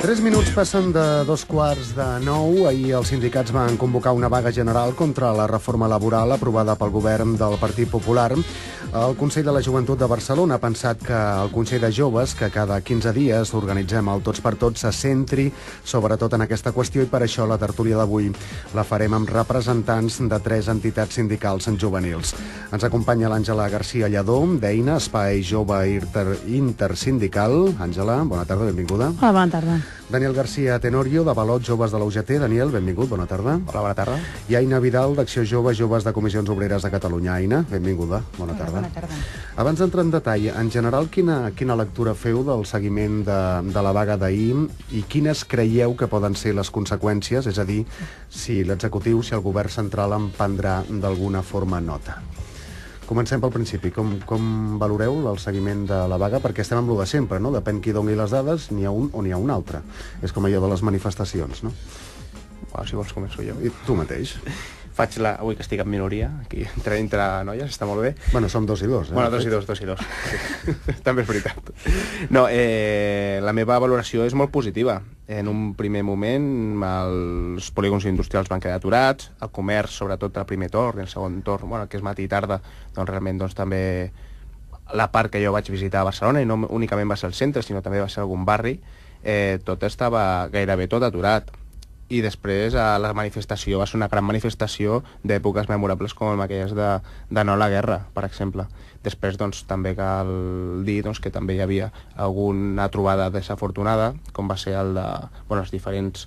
3 minuts passen de 8:45. Ahir els sindicats van convocar una vaga general contra la reforma laboral aprovada pel govern del Partit Popular. El Consell de la Joventut de Barcelona ha pensat que el Consell de Joves, que cada 15 dies organitzem el Tots per Tots, se centri sobretot en aquesta qüestió, i per això la tertúlia d'avui la farem amb representants de 3 entitats sindicals juvenils. Ens acompanya l'Àngela García Lladó, d'Eina, Espai Jove Intersindical. Àngela, bona tarda, benvinguda. Hola, bona tarda. Daniel García Tenorio, de Valot, Joves de la UGT. Daniel, benvingut, bona tarda. Hola, bona tarda. I Aina Vidal, d'Acció Jove, Joves de Comissions Obreres de Catalunya. Aina, benvinguda, bona tarda. Bona tarda. Abans d'entrar en detall, en general, quina lectura feu del seguiment de la vaga d'ahir i quines creieu que poden ser les conseqüències? És a dir, si l'executiu, si el govern central en prendrà d'alguna forma nota. Comencem pel principi. Com valoreu el seguiment de la vaga? Perquè estem amb lo de sempre, no? Depèn qui doni les dades, n'hi ha un o n'hi ha un altre. És com allò de les manifestacions, no? Bueno, si vols començo jo. I tu mateix. Avui que estic en minoria, aquí entre noies, està molt bé. Bueno, som 2 i 2. Bueno, 2 i 2. Sí. També és veritat. No, la meva valoració és molt positiva. En un primer moment, els polígons industrials van quedar aturats, el comerç, sobretot el primer torn, i el segon torn, bueno, que és matí i tarda, doncs realment també la part que jo vaig visitar a Barcelona, i no únicament va ser el centre, sinó també va ser algun barri, tot estava gairebé tot aturat. I després la manifestació va ser una gran manifestació d'èpoques memorables com aquelles de no a la guerra, per exemple. Després doncs, també cal dir que també hi havia alguna trobada desafortunada, com va ser el de els diferents...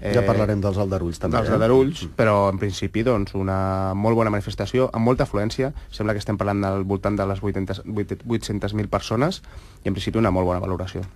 Ja parlarem dels aldarulls també. Dels aldarulls, però en principi doncs, una molt bona manifestació, amb molta afluència. Sembla que estem parlant al voltant de les 800.000 persones, i en principi una molt bona valoració.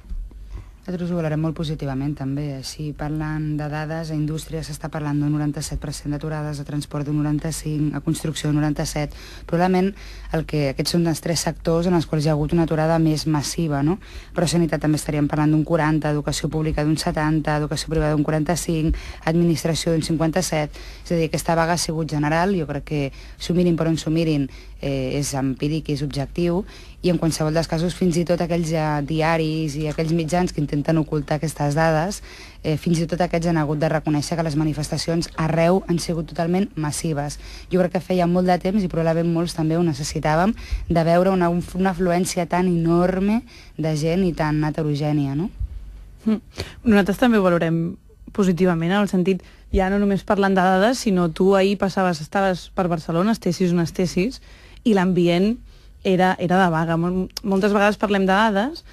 Nosaltres ho valorem molt positivament, també. Si parlant de dades, a indústria s'està parlant d'un 97% d'aturades, a transport d'un 95%, a construcció d'un 97%. Probablement aquests són els 3 sectors en els quals hi ha hagut una aturada més massiva, no? Però a sanitat també estaríem parlant d'un 40%, educació pública d'un 70%, educació privada d'un 45%, administració d'un 57%. És a dir, aquesta vaga ha sigut general, jo crec que s'ho mirin per on s'ho mirin, és empíric i és objectiu, i en qualsevol dels casos fins i tot aquells diaris i aquells mitjans que intenten ocultar aquestes dades, fins i tot aquests han hagut de reconèixer que les manifestacions arreu han sigut totalment massives. Jo crec que feia molt de temps, i probablement molts també ho necessitàvem, de veure una afluència tan enorme de gent i tan heterogènia, no? Nosaltres també ho valorem positivament, en el sentit, ja no només parlant de dades, sinó tu ahir estaves per Barcelona, estessis on estessis, i l'ambient era de vaga. Moltes vegades parlem de dades,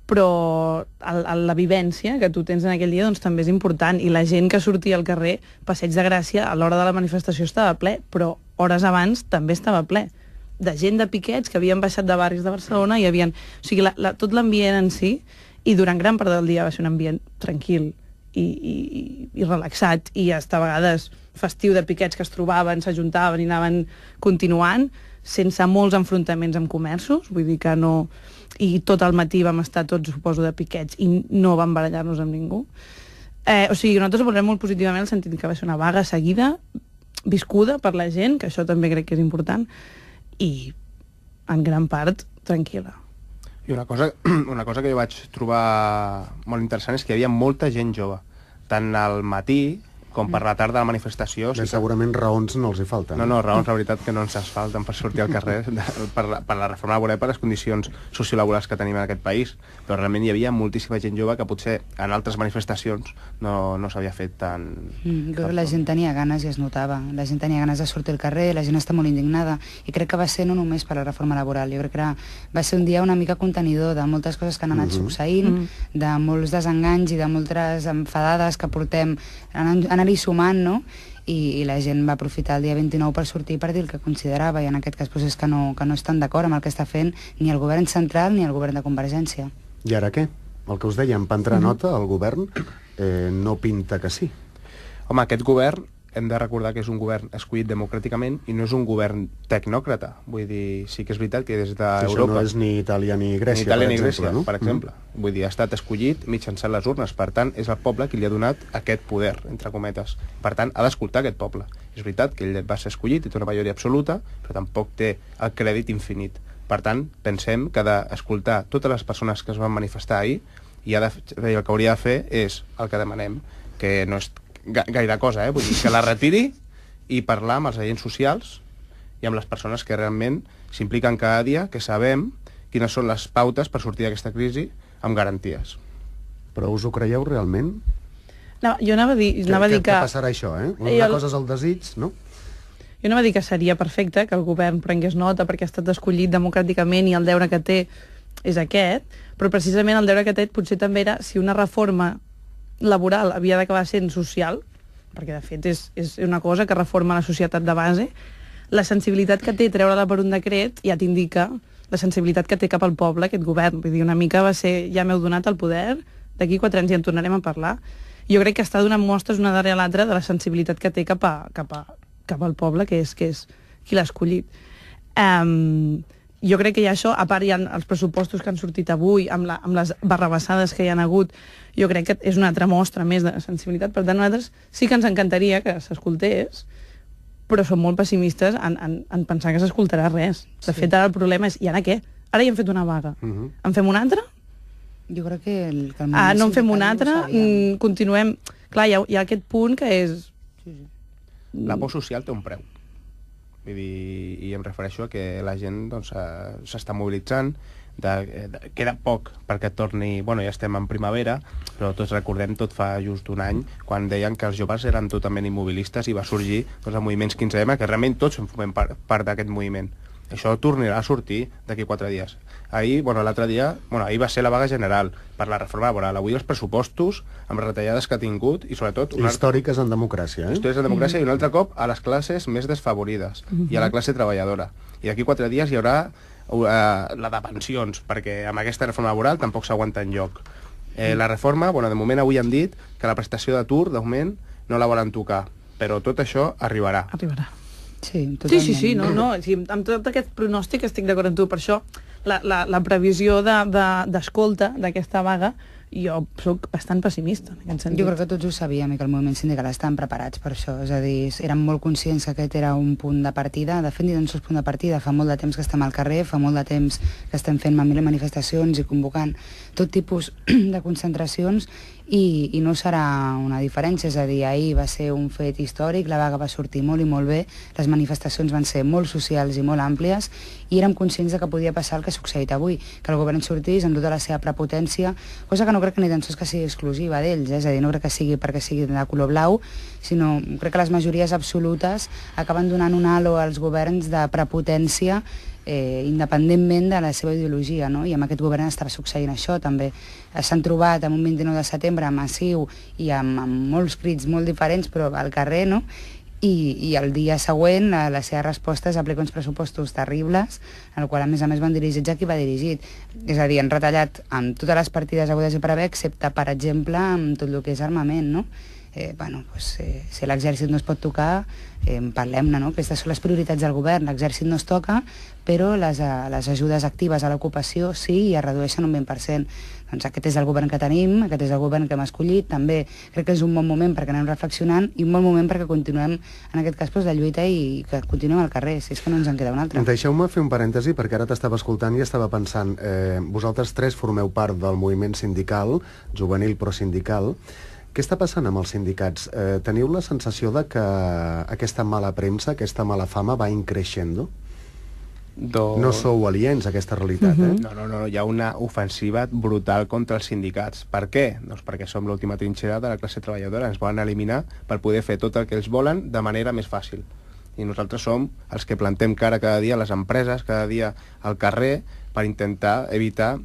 però la vivència que tu tens en aquell dia doncs, també és important, i la gent que sortia al carrer, Passeig de Gràcia, a l'hora de la manifestació estava ple, però hores abans també estava ple, de gent de piquets que havien baixat de barris de Barcelona, i havien... O sigui, tot l'ambient en si, i durant gran part del dia va ser un ambient tranquil i relaxat, i hasta a vegades festiu de piquets que es trobaven, s'ajuntaven i anaven continuant, sense molts enfrontaments amb comerços, vull dir que no... I tot el matí vam estar tots, suposo, de piquets, i no vam barallar-nos amb ningú. O sigui, nosaltres ho valorem molt positivament, en el sentit que va ser una vaga seguida, viscuda per la gent, que això també crec que és important, i en gran part tranquil·la. I una cosa que jo vaig trobar molt interessant és que hi havia molta gent jove, tant al matí com per la tarda de la manifestació. Bé, segurament raons no els hi falten. No, raons, la veritat, que no ens falten per sortir al carrer per la reforma laboral, per les condicions sociolaborals que tenim en aquest país. Però realment hi havia moltíssima gent jove que potser en altres manifestacions no s'havia fet tan... La gent tenia ganes i es notava. La gent tenia ganes de sortir al carrer, la gent està molt indignada. I crec que va ser no només per la reforma laboral. Jo crec que va ser un dia una mica contenidor de moltes coses que han anat succeint, de molts desenganys i de moltes enfadades que portem anar-hi sumant, no? I la gent va aprofitar el dia 29 per sortir per dir el que considerava, i en aquest cas és que no estan d'acord amb el que està fent ni el govern central ni el govern de Convergència. I ara què? El que us dèiem, prendrà nota, el govern no pinta que sí. Home, aquest govern hem de recordar que és un govern escollit democràticament i no és un govern tecnòcrata. Vull dir, sí que és veritat que des d'Europa... Això no és ni Itàlia ni Grècia, per exemple. Vull dir, ha estat escollit mitjançant les urnes. Per tant, és el poble qui li ha donat aquest poder, entre cometes. Per tant, ha d'escoltar aquest poble. És veritat que ell va ser escollit i té una majoria absoluta, però tampoc té el crèdit infinit. Per tant, pensem que ha d'escoltar totes les persones que es van manifestar ahir i el que hauria de fer és el que demanem, que no és gaire cosa, vull dir, que la retiri i parlar amb els agents socials i amb les persones que realment s'impliquen cada dia, que sabem quines són les pautes per sortir d'aquesta crisi amb garanties. Però us ho creieu realment? No, jo anava a dir que... Que passarà això, Una cosa és el desig, no? Jo anava a dir que seria perfecte que el govern prengués nota perquè ha estat escollit democràticament i el deure que té és aquest, però precisament el deure que té potser també era si una reforma laboral havia d'acabar sent social, perquè de fet és una cosa que reforma la societat de base, la sensibilitat que té treure-la per un decret ja t'indica la sensibilitat que té cap al poble aquest govern. Vull dir, una mica va ser, ja m'heu donat el poder, d'aquí 4 anys ja en tornarem a parlar. Jo crec que està donant mostres una darrere l'altra de la sensibilitat que té cap al poble, que és qui l'ha escollit. Jo crec que hi ha això, a part hi ha els pressupostos que han sortit avui, amb les barrabassades que hi han hagut, jo crec que és una altra mostra més de sensibilitat. Per tant, nosaltres sí que ens encantaria que s'escoltés, però som molt pessimistes en pensar que s'escoltarà res. De fet, ara el problema és, i ara què? Ara ja hem fet una vaga. En fem una altra? Jo crec que no en fem una altra, continuem... Clar, hi ha aquest punt que és... La por social té un preu. Vull dir, i em refereixo a que la gent doncs, s'està mobilitzant, queda poc perquè torni... Bueno, ja estem en primavera, però tots recordem, tot fa just un any, quan deien que els joves eren totalment immobilistes i va sorgir doncs, el moviment 15M, que realment tots en formem part d'aquest moviment. Això tornarà a sortir d'aquí 4 dies. Ahir va ser la vaga general per la reforma laboral. Avui els pressupostos, amb retallades que ha tingut, i sobretot... Històriques en democràcia, Històriques en democràcia, i un altre cop a les classes més desfavorides, i a la classe treballadora. I d'aquí 4 dies hi haurà la de pensions, perquè amb aquesta reforma laboral tampoc s'aguanta enlloc. La reforma, de moment avui han dit que la prestació d'atur, d'augment, no la volen tocar, però tot això arribarà. Sí, totalment. Sí, amb tot aquest pronòstic estic d'acord amb tu, per això la previsió d'escolta d'aquesta vaga, jo soc bastant pessimista en aquest sentit. Jo crec que tots ho sabíem i que el moviment sindical estaven preparats per això, és a dir, érem molt conscients que aquest era un punt de partida, de fet ni tan sols punt de partida, fa molt de temps que estem al carrer, fa molt de temps que estem fent manifestacions i convocant tot tipus de concentracions i no serà una diferència, és a dir, ahir va ser un fet històric, la vaga va sortir molt i molt bé, les manifestacions van ser molt socials i molt àmplies i érem conscients de que podia passar el que ha succeït avui, que el govern sortís amb tota la seva prepotència, cosa que no crec que ni tan sols que sigui exclusiva d'ells, és a dir, no crec que sigui perquè sigui de color blau, sinó crec que les majories absolutes acaben donant un halo als governs de prepotència independentment de la seva ideologia, no? I amb aquest govern està succeint això també. S'han trobat amb un 29 de setembre massiu i amb molts crits molt diferents, però al carrer, no? I el dia següent la seva resposta és aplicar uns pressupostos terribles, el qual a més van dirigits a qui va dirigit. És a dir, han retallat amb totes les partides hagudes i per haver, excepte, per exemple, amb tot el que és armament, no? Si l'exèrcit no es pot tocar, parlem-ne, no? Aquestes són les prioritats del govern. L'exèrcit no es toca, però les ajudes actives a l'ocupació sí, i es redueixen un 20%. Doncs aquest és el govern que tenim, aquest és el govern que hem escollit. També crec que és un bon moment perquè anem reflexionant i un bon moment perquè continuem, en aquest cas, de lluita i que continuem al carrer, si és que no ens en queda un altre. Deixeu-me fer un parèntesi, perquè ara t'estava escoltant i estava pensant, vosaltres tres formeu part del moviment sindical, juvenil però sindical. Què està passant amb els sindicats? Teniu la sensació de que aquesta mala premsa, aquesta mala fama va increixendo? No sou aliens a aquesta realitat, No, hi ha una ofensiva brutal contra els sindicats. Per què? Doncs perquè som l'última trinxera de la classe treballadora. Ens volen eliminar per poder fer tot el que ells volen de manera més fàcil. I nosaltres som els que plantem cara cada dia a les empreses, cada dia al carrer, per intentar evitar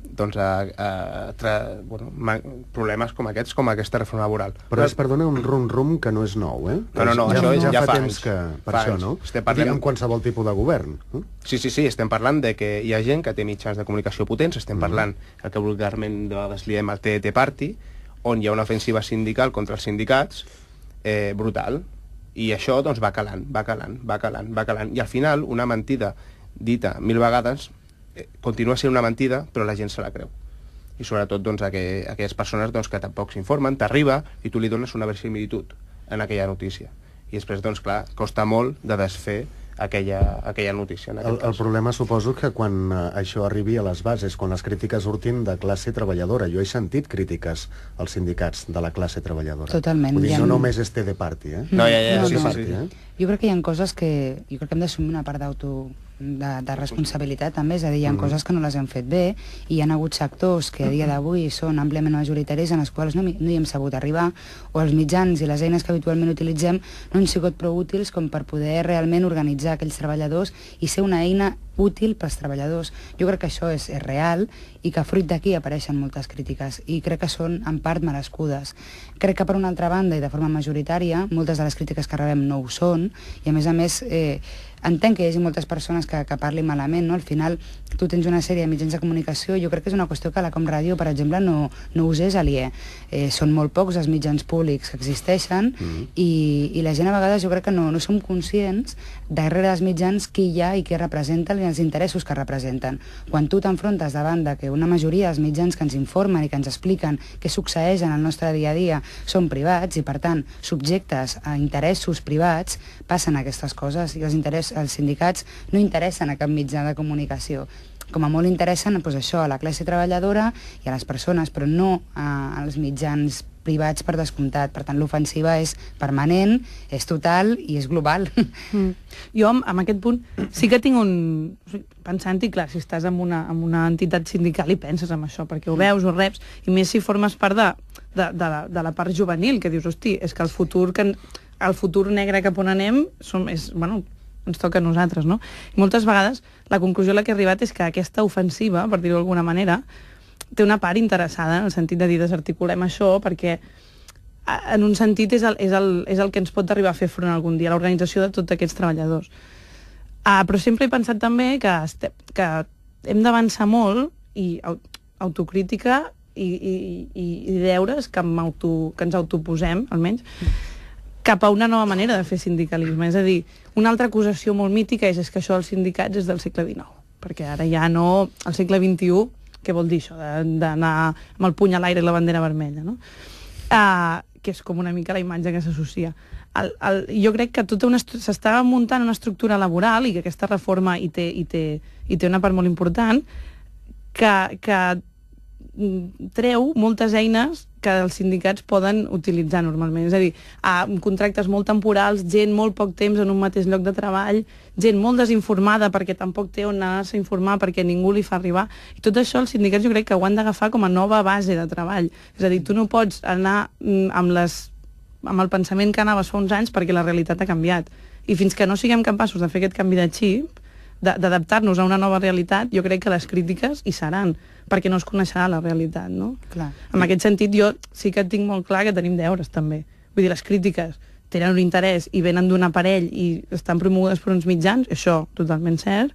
problemes com aquests, com aquesta reforma laboral. Però perdona, un rum-rum que no és nou, No, això ja fa anys. Per això, no? En qualsevol tipus de govern. Sí, estem parlant de que hi ha gent que té mitjans de comunicació potents, estem parlant el que vulgarment de vegades li diem el TT Party, on hi ha una ofensiva sindical contra els sindicats brutal, i això doncs va calant. I al final una mentida dita 1000 vegades continua sent una mentida, però la gent se la creu. I sobretot doncs, aquelles persones doncs, que tampoc s'informen, t'arriba i tu li dones una verisimilitud en aquella notícia. I després, doncs, clar, costa molt de desfer aquella notícia. El problema suposo que quan això arribi a les bases, quan les crítiques surtin de classe treballadora. Jo he sentit crítiques als sindicats de la classe treballadora. Totalment. Vull dir, no només és TD Party, eh? No, Jo crec que hi ha coses que... Jo crec que hem d'assumir una part de responsabilitat també, és a dir, hi ha coses que no les hem fet bé i hi ha hagut sectors que a dia d'avui són àmpliament majoritaris en els quals no hi hem sabut arribar, o els mitjans i les eines que habitualment utilitzem no han sigut prou útils com per poder realment organitzar aquells treballadors i ser una eina útil pels treballadors. Jo crec que això és real i que fruit d'aquí apareixen moltes crítiques i crec que són en part merescudes. Crec que per una altra banda i de forma majoritària moltes de les crítiques que rebem no ho són i a més entenc que hi hagi moltes persones que parlin malament, no? Al final tu tens una sèrie de mitjans de comunicació, jo crec que és una qüestió que la Com Ràdio, per exemple, no us és aliè. Són molt pocs els mitjans públics que existeixen i la gent a vegades jo crec que no som conscients darrere dels mitjans qui hi ha i què representen i els interessos que representen. Quan tu t'enfrontes davant de que una majoria dels mitjans que ens informen i que ens expliquen què succeeix en el nostre dia a dia són privats i, per tant, subjectes a interessos privats, passen aquestes coses i els sindicats no interessen a cap mitjà de comunicació. Com a molt interessen això, a la classe treballadora i a les persones, però no als mitjans privats per descomptat. Per tant, l'ofensiva és permanent, és total i és global. Jo, amb aquest punt, sí que tinc pensant-hi, clar, si estàs en una entitat sindical i penses en això, perquè ho veus, ho reps, i més si formes part de la part juvenil, que dius, hosti, és que el futur negre cap on anem ens toca a nosaltres, no? I moltes vegades la conclusió a la que he arribat és que aquesta ofensiva, per dir-ho d'alguna manera, té una part interessada en el sentit de dir desarticulem això perquè en un sentit és el que ens pot arribar a fer front algun dia, l'organització de tots aquests treballadors. Però sempre he pensat també que hem d'avançar molt i autocrítica i deures que ens autoposem, almenys, cap a una nova manera de fer sindicalisme. És a dir, una altra acusació molt mítica és que això dels sindicats és del segle XIX, perquè ara ja no... Al segle XXI, què vol dir això? D'anar amb el puny a l'aire i la bandera vermella, no? Que és com una mica la imatge que s'associa. Jo crec que s'està muntant una estructura laboral i que aquesta reforma hi té una part molt important que treu moltes eines que els sindicats poden utilitzar normalment. És a dir, contractes molt temporals, gent molt poc temps en un mateix lloc de treball, gent molt desinformada perquè tampoc té on anar-se a informar perquè ningú li fa arribar. I tot això els sindicats jo crec que ho han d'agafar com a nova base de treball. És a dir, tu no pots anar amb el pensament que anaves fa uns anys perquè la realitat ha canviat. I fins que no siguem capaços de fer aquest canvi de xip, d'adaptar-nos a una nova realitat, jo crec que les crítiques hi seran, perquè no es coneixerà la realitat, no? Clar. En aquest sentit, jo sí que tinc molt clar que tenim deures, també. Vull dir, les crítiques tenen un interès i venen d'un aparell i estan promogudes per uns mitjans, això totalment cert,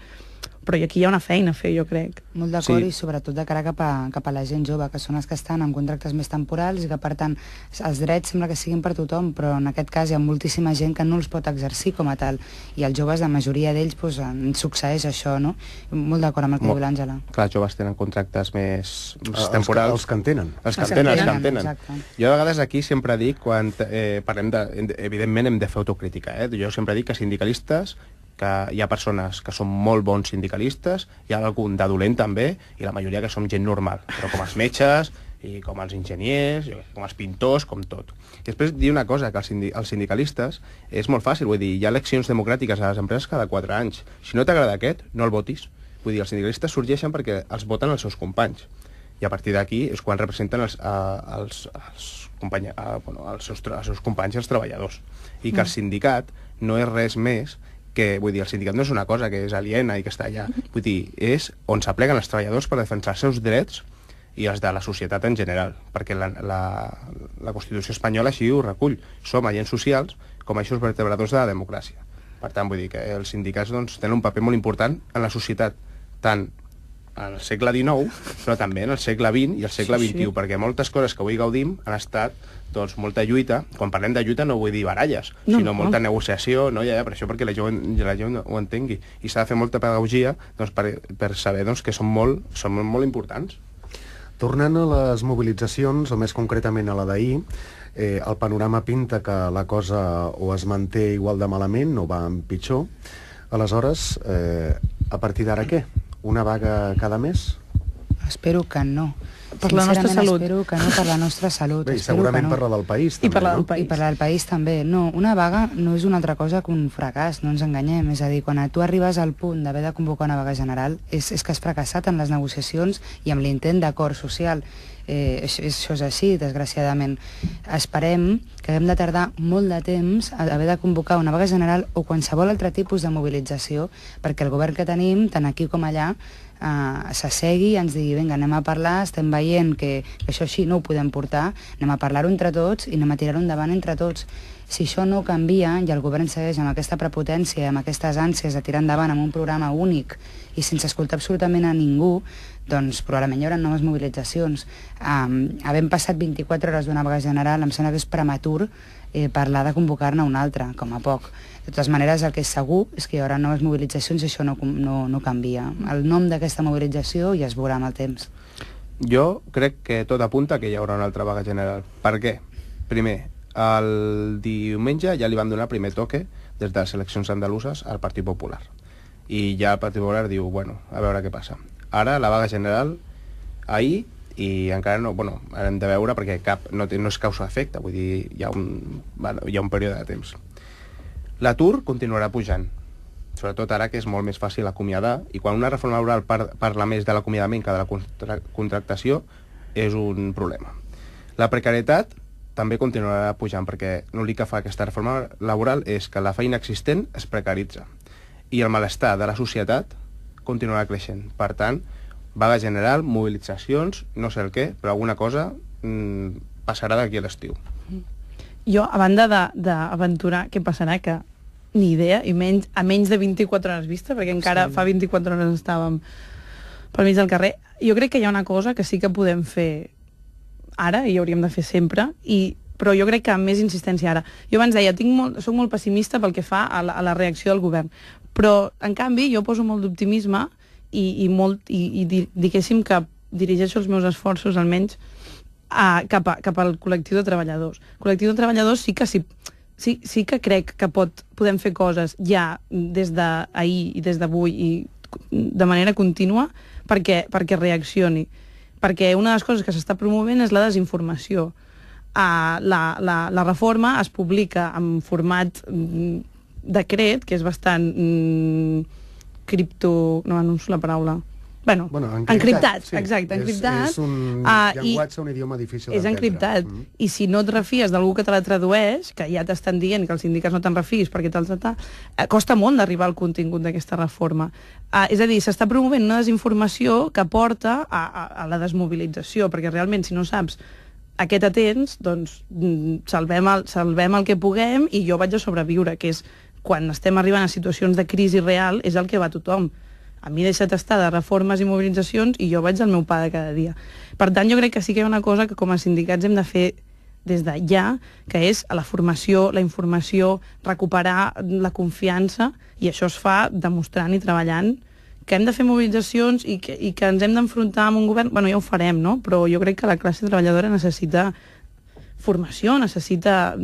però aquí hi ha una feina a fer, jo crec. Molt d'acord, i sobretot de cara cap a la gent jove, que són els que estan amb contractes més temporals i que, per tant, els drets sembla que siguin per tothom, però en aquest cas hi ha moltíssima gent que no els pot exercir com a tal, i els joves, la majoria d'ells, ens succeeix això, no? Molt d'acord amb el que diu l'Àngela. Clar, els joves tenen contractes més temporals. Els que en tenen. Els que en tenen. Exacte. Jo a vegades aquí sempre dic, quan parlem evidentment hem de fer autocrítica, jo sempre dic que sindicalistes, que hi ha persones que són molt bons sindicalistes, hi ha algun de dolent també, i la majoria que som gent normal, però com els metges, i com els enginyers, com els pintors, com tot. I després dir una cosa, que els sindicalistes és molt fàcil, vull dir, hi ha eleccions democràtiques a les empreses cada 4 anys. Si no t'agrada aquest, no el votis. Vull dir, els sindicalistes sorgeixen perquè els voten els seus companys. I a partir d'aquí és quan representen els seus companys i els treballadors. I que el sindicat no és res més que, vull dir, el sindicat no és una cosa que és aliena i que està allà. Vull dir, és on s'apleguen els treballadors per defensar els seus drets i els de la societat en general, perquè la Constitució espanyola així ho recull. Som agents socials com a eixos vertebradors de la democràcia. Per tant, vull dir que els sindicats tenen un paper molt important en la societat, tant en el segle XIX, però també en el segle XX i el segle XXI, perquè moltes coses que avui gaudim han estat molta lluita. Quan parlem de lluita no vull dir baralles, sinó molta negociació, per això, perquè la gent ho entengui. I s'ha de fer molta pedagogia per saber que són molt importants. Tornant a les mobilitzacions, o més concretament a la d'ahir, el panorama pinta que la cosa o es manté igual de malament o va en pitjor. Aleshores, a partir d'ara què? Una vaga cada mes? Espero que no. Per la nostra salut. Espero que no, per la nostra salut. Bé, i segurament per la del país, també, I per la del no? país. I per al país també. No, una vaga no és una altra cosa que un fracàs, no ens enganyem. És a dir, quan tu arribes al punt d'haver de convocar una vaga general, és que has fracassat en les negociacions i amb l'intent d'acord social. Això és així, desgraciadament. Esperem que haguem de tardar molt de temps a haver de convocar una vaga general o qualsevol altre tipus de mobilització perquè el govern que tenim, tant aquí com allà, s'assegui i ens digui, vinga, anem a parlar, estem veient que això així no ho podem portar, anem a parlar-ho entre tots i anem a tirar-ho endavant entre tots. Si això no canvia i el govern segueix amb aquesta prepotència, amb aquestes ànsies de tirar endavant amb un programa únic i sense escoltar absolutament a ningú, doncs probablement hi haurà noves mobilitzacions. Havent passat 24 hores d'una vaga general, em sembla que és prematur parlar de convocar-ne una altra, com a poc. De totes maneres, el que és segur és que hi haurà noves mobilitzacions i això no canvia. El nom d'aquesta mobilització ja es veurà amb el temps. Jo crec que tot apunta que hi haurà una altra vaga general. Per què? Primer, el diumenge ja li van donar primer toque des de les eleccions andaluses al Partit Popular. I ja el Partit Popular diu, bueno, a veure què passa. Ara la vaga general, ahir, i encara no, bueno, hem de veure perquè no és causa-efecte, vull dir, hi ha un període de temps. L'atur continuarà pujant, sobretot ara que és molt més fàcil acomiadar, i quan una reforma laboral parla més de l'acomiadament que de la contractació, és un problema. La precarietat també continuarà pujant, perquè l'únic que fa aquesta reforma laboral és que la feina existent es precaritza, i el malestar de la societat continuarà creixent. Per tant, vaga general, mobilitzacions, no sé el què, però alguna cosa passarà d'aquí a l'estiu. Jo, a banda d'aventurar què passarà, que ni idea, i a menys de 24 hores vista, perquè encara fa 24 hores estàvem pel mig del carrer, jo crec que hi ha una cosa que sí que podem fer ara, i hauríem de fer sempre, però jo crec que amb més insistència ara. Jo abans deia, soc molt pessimista pel que fa a la reacció del govern, però, en canvi, jo poso molt d'optimisme i diguéssim que dirigeixo els meus esforços, almenys, cap al col·lectiu de treballadors. El col·lectiu de treballadors sí que crec que podem fer coses ja des d'ahir i des d'avui i de manera contínua perquè reaccioni. Perquè una de les coses que s'està promovent és la desinformació. La reforma es publica en format decret, que és bastant no sé la paraula. Bueno, encriptat, sí. Exacte, encriptat. És un llenguatge, un idioma difícil d'entendre. És encriptat, i si no et refies d'algú que te la tradueix, que ja t'estan dient que els sindicats no te'n refies perquè costa molt d'arribar al contingut d'aquesta reforma. És a dir, s'està promovent una desinformació que porta a la desmobilització, perquè realment, si no saps a què t'atens, doncs salvem el que puguem i jo vaig a sobreviure, que és quan estem arribant a situacions de crisi real, és el que va tothom. A mi deixa't estar de reformes i mobilitzacions i jo vaig al meu pa de cada dia. Per tant, jo crec que sí que hi ha una cosa que com a sindicats hem de fer des de ja, que és la formació, la informació, recuperar la confiança, i això es fa demostrant i treballant que hem de fer mobilitzacions i que ens hem d'enfrontar amb un govern. Bueno, ja ho farem, no? Però jo crec que la classe treballadora necessita formació, necessita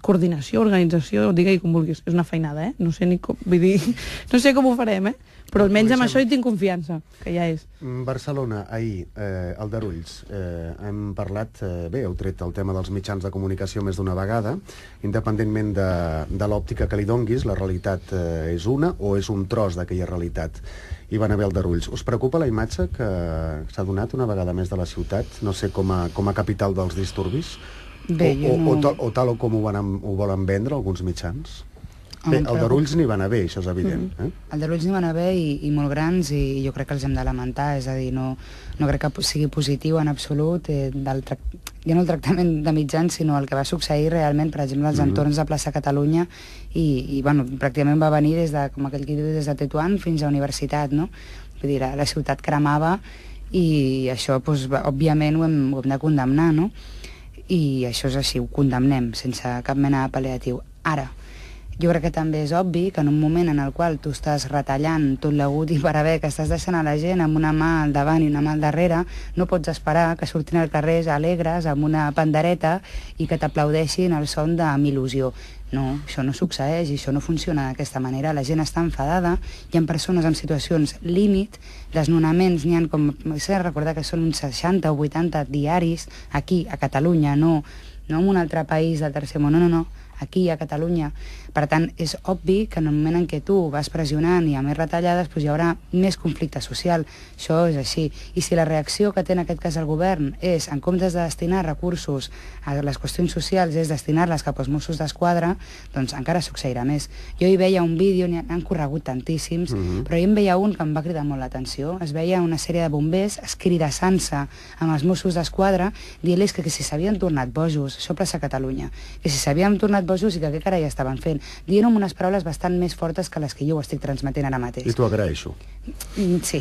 coordinació, organització, digue-hi com vulguis. És una feinada, No sé no sé com ho farem, però almenys amb això hi tinc confiança, que ja és. Barcelona, ahir, Aldarulls, hem parlat, heu tret el tema dels mitjans de comunicació més d'una vegada, independentment de l'òptica que li donguis, la realitat és una o és un tros d'aquella realitat. Hi van haver Aldarulls. Us preocupa la imatge que s'ha donat una vegada més de la ciutat, no sé, com a capital dels disturbis? Bé, o tal com ho volen vendre alguns mitjans? Bé, Aldarulls n'hi van haver, això és evident. Aldarulls n'hi van haver i molt grans, i jo crec que els hem de lamentar, és a dir, no crec que sigui positiu en absolut, ja no el tractament de mitjans, sinó el que va succeir realment, per exemple, als entorns de plaça Catalunya, i bueno, pràcticament va venir des de, com aquell que diu, des de Tetuan fins a Universitat, no? Vull dir, la ciutat cremava, i això, doncs, òbviament, ho hem de condemnar, no? I això és així, ho condemnem, sense cap mena de pal·liatiu. Ara, Jo crec que també és obvi que en un moment en el qual tu estàs retallant tot l'agut i per haver que estàs deixant a la gent amb una mà al davant i una mà al darrere, no pots esperar que surtin al carrer alegres amb una pandereta i que t'aplaudeixin el son amb il·lusió. No, això no succeeix i això no funciona d'aquesta manera. La gent està enfadada, hi ha persones en situacions límit, desnonaments n'hi ha com... S'ha de recordar que són uns 60 o 80 diaris aquí, a Catalunya, no en un altre país del tercer món, no, aquí a Catalunya. Per tant, és obvi que en el moment en què tu vas pressionant i a més retallades, doncs hi haurà més conflicte social. Això és així. I si la reacció que té en aquest cas el govern és, en comptes de destinar recursos a les qüestions socials, és destinar-les cap als Mossos d'Esquadra, doncs encara succeirà més. Jo hi veia un vídeo, n'han corregut tantíssims, però hi en veia un que em va cridar molt l'atenció. Es veia una sèrie de bombers escridassant-se amb els Mossos d'Esquadra, dient-los que si s'havien tornat bojos, això passa a Catalunya, que si s'havien tornat bojos i que què carai estaven fent, dient amb unes paraules bastant més fortes que les que jo ho estic transmetent ara mateix. I t'ho agraeixo. Sí.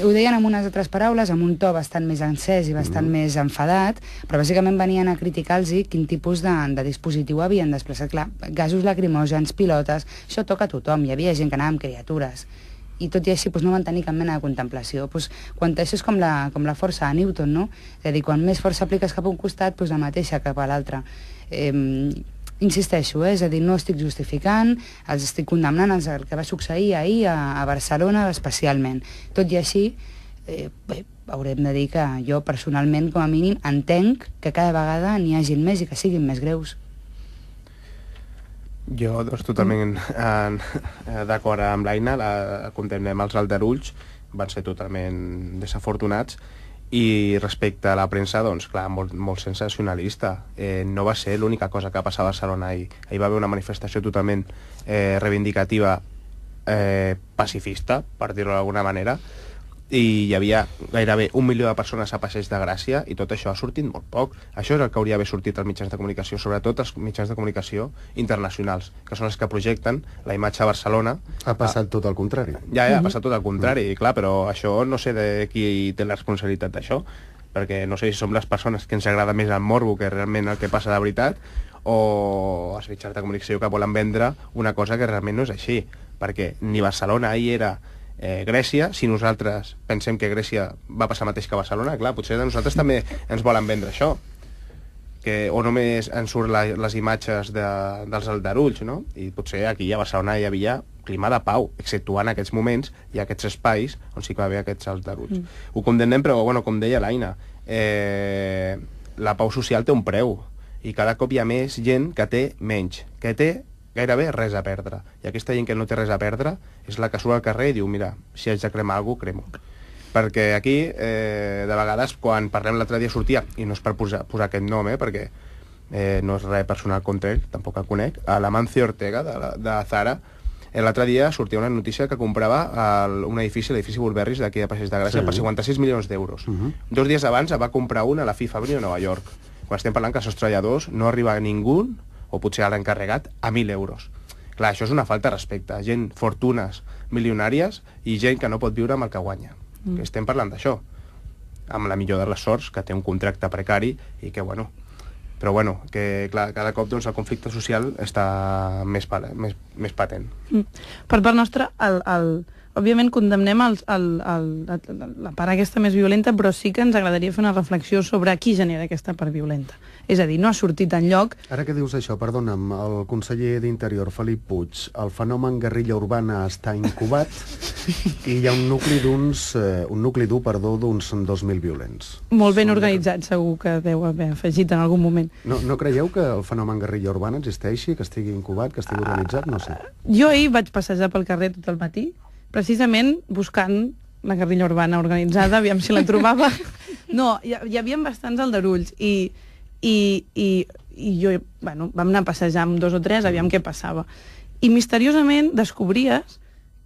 Ho deien amb unes altres paraules, amb un to bastant més encès i bastant més enfadat, però bàsicament venien a criticar-los quin tipus de dispositiu havien desplaçat. Clar, gasos lacrimògens, pilotes, això toca a tothom. Hi havia gent que anava amb criatures. I tot i així no van tenir cap mena de contemplació. Quan això és com la força de Newton, no? És a dir, quan més força apliques cap a un costat, la mateixa cap a l'altre. Insisteixo, és a dir, no estic justificant, els estic condemnant el que va succeir ahir a Barcelona especialment. Tot i així, haurem de dir que jo personalment, com a mínim, entenc que cada vegada n'hi hagin més i que siguin més greus. Jo, doncs, totalment d'acord amb l'Aina, condemnem els aldarulls, van ser totalment desafortunats, i respecte a la premsa, doncs, clar, molt sensacionalista. No va ser l'única cosa que va passar a Barcelona ahir. Ahir va haver una manifestació totalment reivindicativa, pacifista, per dir-ho d'alguna manera, i hi havia gairebé 1 milió de persones a Passeig de Gràcia i tot això ha sortit molt poc. Això és el que hauria d'haver sortit als mitjans de comunicació, sobretot els mitjans de comunicació internacionals, que són els que projecten la imatge de Barcelona. Ha passat tot el contrari. Ja, ha passat tot el contrari, clar, però això no sé de qui té la responsabilitat d'això, perquè no sé si som les persones que ens agrada més el morbo que realment el que passa de veritat, o els mitjans de comunicació que volen vendre una cosa que realment no és així, perquè ni Barcelona ahir era Grècia. Si nosaltres pensem que Grècia va passar mateix que Barcelona, clar, potser de nosaltres també ens volen vendre això, o només ens surt les imatges dels aldarulls, no? I potser aquí a Barcelona hi havia clima de pau, exceptuant aquests moments i aquests espais on sí que va haver aquests aldarulls. Ho condemnem, però, bueno, com deia l'Aina, la pau social té un preu, i cada cop hi ha més gent que té menys, que té gairebé res a perdre. I aquesta gent que no té res a perdre és la que surt al carrer i diu, mira, si haig de cremar alguna cosa, cremo. Perquè aquí, de vegades, quan parlem l'altre dia sortia, i no és per posar aquest nom, perquè no és res personal contra ell, tampoc el conec, a l'Amancio Ortega, de Zara, l'altre dia sortia una notícia que comprava un edifici, l'edifici Burberry d'aquí de Passeig de Gràcia, per 56 milions d'euros. 2 dies abans va comprar un a la Fifth Avenue de Nova York. Quan estem parlant que els seus treballadors no arriba a ningú, o potser l'ha encarregat, a 1.000 euros. Clar, això és una falta de respecte. Gent, fortunes milionàries i gent que no pot viure amb el que guanya. Que estem parlant d'això. Amb la millor de les sorts, que té un contracte precari i que, bueno... Però, bueno, que clar, cada cop doncs, el conflicte social està més patent. Per part nostra, òbviament condemnem la part aquesta més violenta, però sí que ens agradaria fer una reflexió sobre qui genera aquesta part violenta. És a dir, no ha sortit enlloc... Ara que dius això, perdona'm, el conseller d'Interior, Felip Puig, el fenomen guerrilla urbana està incubat i hi ha un nucli d'uns 2.000 violents. Molt ben organitzat, segur que deu haver afegit en algun moment. No creieu que el fenomen guerrilla urbana existeixi, que estigui incubat, que estigui organitzat? No sé. Jo ahir vaig passejar pel carrer tot el matí, precisament buscant la guerrilla urbana organitzada, aviam si la trobava. No, hi havia bastants aldarulls i jo, bueno, vam anar a passejar amb 2 o 3, aviam què passava. I misteriosament descobries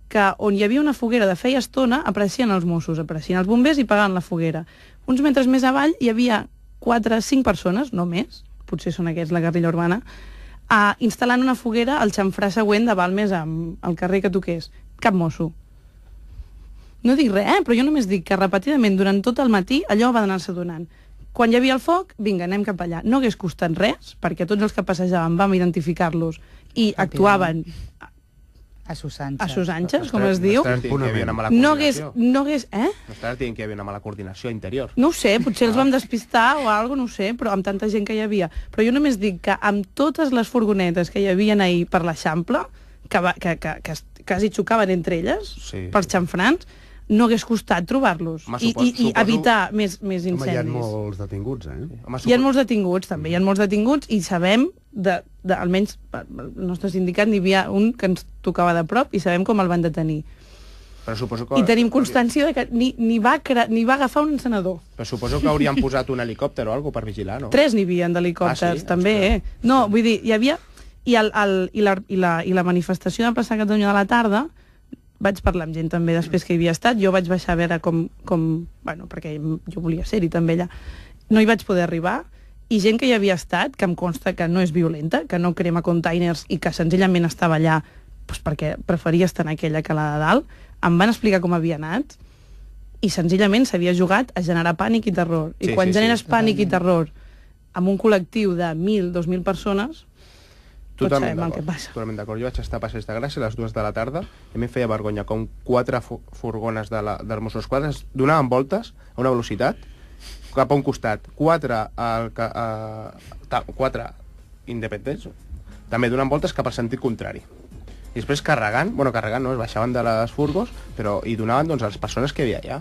que on hi havia una foguera de feia estona apareixien els Mossos, apareixien els bombers i pagant la foguera. Uns metres més avall hi havia 4 o 5 persones, no més, potser són aquests la guerrilla urbana, instal·lant una foguera al xamfrà següent de Balmes al carrer que toqués. Cap mosso. No dic res, però jo només dic que repetidament durant tot el matí allò va anar-se donant. Quan hi havia el foc, vinga, anem cap allà. No hagués costat res, perquè tots els que passejàvem vam identificar-los i actuaven a sus anchas. a sus anchas, com es diu. No estàs dient que hi havia una mala No coordinació. hagués... No estàs dient que hi havia una mala coordinació interior. No ho sé, potser els vam despistar o alguna cosa, no ho sé, però amb tanta gent que hi havia. Però jo només dic que amb totes les furgonetes que hi havia ahir per l'Eixample, que quasi xocaven entre elles, Sí. pels xamfrans, no hagués costat trobar-los Home, i evitar més Home, hi ha incendis. molts detinguts, Home, Hi ha molts detinguts, també. Hi ha molts detinguts i sabem, almenys el nostre sindicat, n'hi havia un que ens tocava de prop i sabem com el van detenir. Però suposo que... I tenim constància de que ni va agafar un encenedor. Però suposo que haurien posat un helicòpter o alguna per vigilar, no? 3 n'hi havia d'helicòpters, també, No, vull dir, hi havia... I la manifestació de Plaça Catalunya de la tarda, vaig parlar amb gent també després que hi havia estat, jo vaig baixar a veure com bueno, perquè jo volia ser-hi també allà, no hi vaig poder arribar, i gent que hi havia estat, que em consta que no és violenta, que no crema containers i que senzillament estava allà doncs perquè preferia estar en aquella que la de dalt, em van explicar com havia anat i senzillament s'havia jugat a generar pànic i terror. I quan generes pànic i terror amb un col·lectiu de 1.000, 2.000 persones, tots sabem el que passa. Totalment d'acord. Jo vaig estar a Passeig de Gràcia a les 2 de la tarda i a mi em feia vergonya com 4 furgones dels Mossos d'Esquadra donaven voltes a una velocitat cap a un costat, 4 independents també donen voltes cap al sentit contrari. I després carregant no, es baixaven de les furgos i donaven doncs, a les persones que hi havia allà.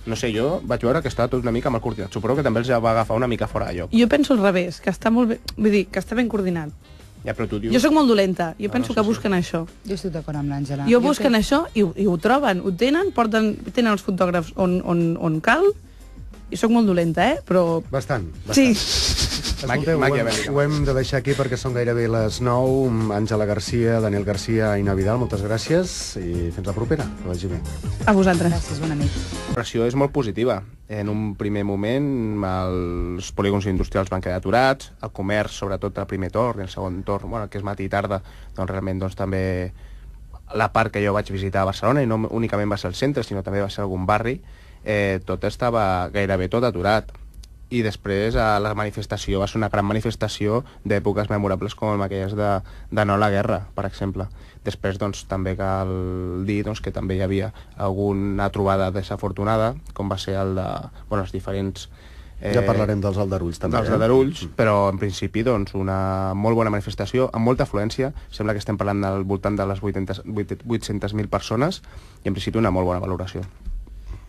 No sé, jo vaig veure que estava tot una mica mal coordinat. Suposo que també els va agafar una mica fora de lloc. Jo penso al revés, que està molt bé, vull dir, que està ben coordinat. Ja, però tu dius... Jo sóc molt dolenta, jo penso que busquen això. Jo estic d'acord amb l'Àngela. Jo busquen això i ho troben, ho tenen, tenen els fotògrafs on cal, i sóc molt dolenta, però... Bastant. Sí. Escolteu, ho hem de deixar aquí perquè són gairebé les 9. Àngela Garcia, Daniel Garcia, Aina Vidal, moltes gràcies i fins la propera, que vagi bé. A vosaltres. Gràcies, bona nit. La pressió és molt positiva. En un primer moment els polígons industrials van quedar aturats, el comerç, sobretot el primer torn, i el segon torn, bueno, que és matí i tarda, doncs realment doncs, també la part que jo vaig visitar a Barcelona, i no únicament va ser el centre, sinó també va ser algun barri, tot estava gairebé tot aturat. I després la manifestació va ser una gran manifestació d'èpoques memorables com aquelles de no a la guerra, per exemple. Després doncs, també cal dir doncs, que també hi havia alguna trobada desafortunada, com va ser el de els diferents... Ja parlarem dels aldarulls també. Dels aldarulls, però en principi doncs, una molt bona manifestació, amb molta afluència. Sembla que estem parlant al voltant de les 800.000 persones i en principi una molt bona valoració.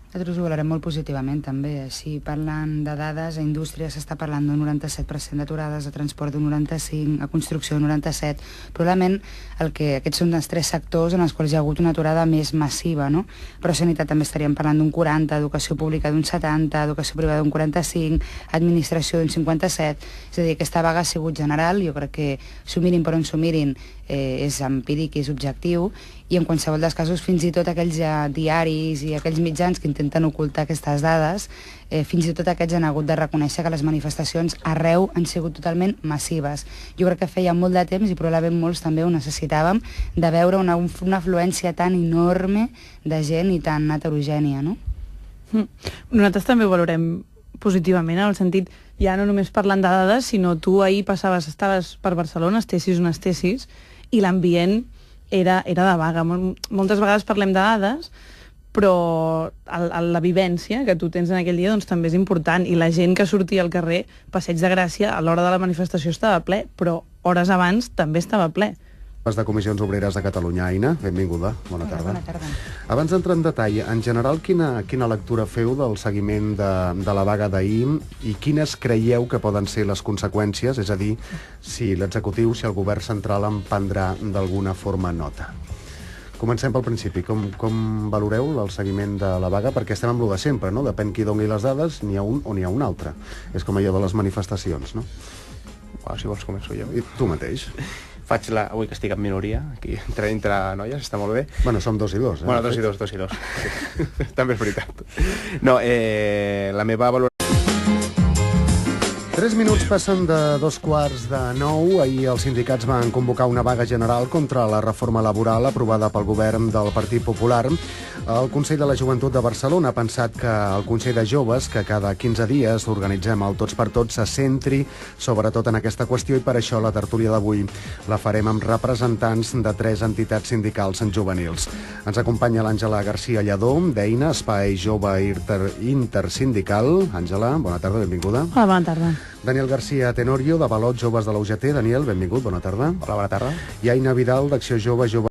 Nosaltres ho valorem molt positivament, també. Si parlant de dades, a indústria s'està parlant d'un 97% d'aturades, a transport d'un 95%, a construcció d'un 97%. Probablement aquests són els 3 sectors en els quals hi ha hagut una aturada més massiva, no? Però sanitat també estaríem parlant d'un 40%, educació pública d'un 70%, educació privada d'un 45%, administració d'un 57%. És a dir, aquesta vaga ha sigut general, jo crec que s'ho mirin per on s'ho mirin, és empíric i és objectiu, i en qualsevol dels casos fins i tot aquells diaris i aquells mitjans que intenten ocultar aquestes dades, fins i tot aquests han hagut de reconèixer que les manifestacions arreu han sigut totalment massives. Jo crec que feia molt de temps, i probablement molts també ho necessitàvem, de veure una afluència tan enorme de gent i tan heterogènia, no? Nosaltres també ho valorem positivament, en el sentit, ja no només parlant de dades, sinó tu ahir estaves per Barcelona, estessis on estessis, i l'ambient era de vaga. Moltes vegades parlem de dades, però la vivència que tu tens en aquell dia doncs, també és important, i la gent que sortia al carrer, Passeig de Gràcia, a l'hora de la manifestació estava ple, però hores abans també estava ple. De Comissions Obreres de Catalunya, Aina, benvinguda, bona tarda. Bona tarda. Abans d'entrar en detall, en general, quina lectura feu del seguiment de la vaga d'ahir i quines creieu que poden ser les conseqüències, és a dir, si l'executiu, si el govern central en prendrà d'alguna forma nota? Comencem pel principi. Com valoreu el seguiment de la vaga? Perquè estem amb lo de sempre, no? Depèn qui doni les dades, n'hi ha un o n'hi ha un altre. És com allò de les manifestacions, no? Si vols començo jo. I tu mateix. Avui que estic en minoria, aquí entre noies, està molt bé. Bueno, som 2 i 2. Bueno, 2 i 2. Sí. També és veritat. No, la meva valoració... 3 minuts passen de 8:45. Ahir els sindicats van convocar una vaga general contra la reforma laboral aprovada pel govern del Partit Popular. El Consell de la Joventut de Barcelona ha pensat que el Consell de Joves, que cada 15 dies organitzem el Tots per Tots, se centri sobretot en aquesta qüestió, i per això la tertúlia d'avui la farem amb representants de 3 entitats sindicals juvenils. Ens acompanya l'Àngela García Lledó, d'Eina, Espai Jove Intersindical. Àngela, bona tarda, benvinguda. Hola, bona tarda. Daniel García Tenorio, de Valot, Joves de la UGT. Daniel, benvingut, bona tarda. Hola, bona tarda. I Aina Vidal, d'Acció Jove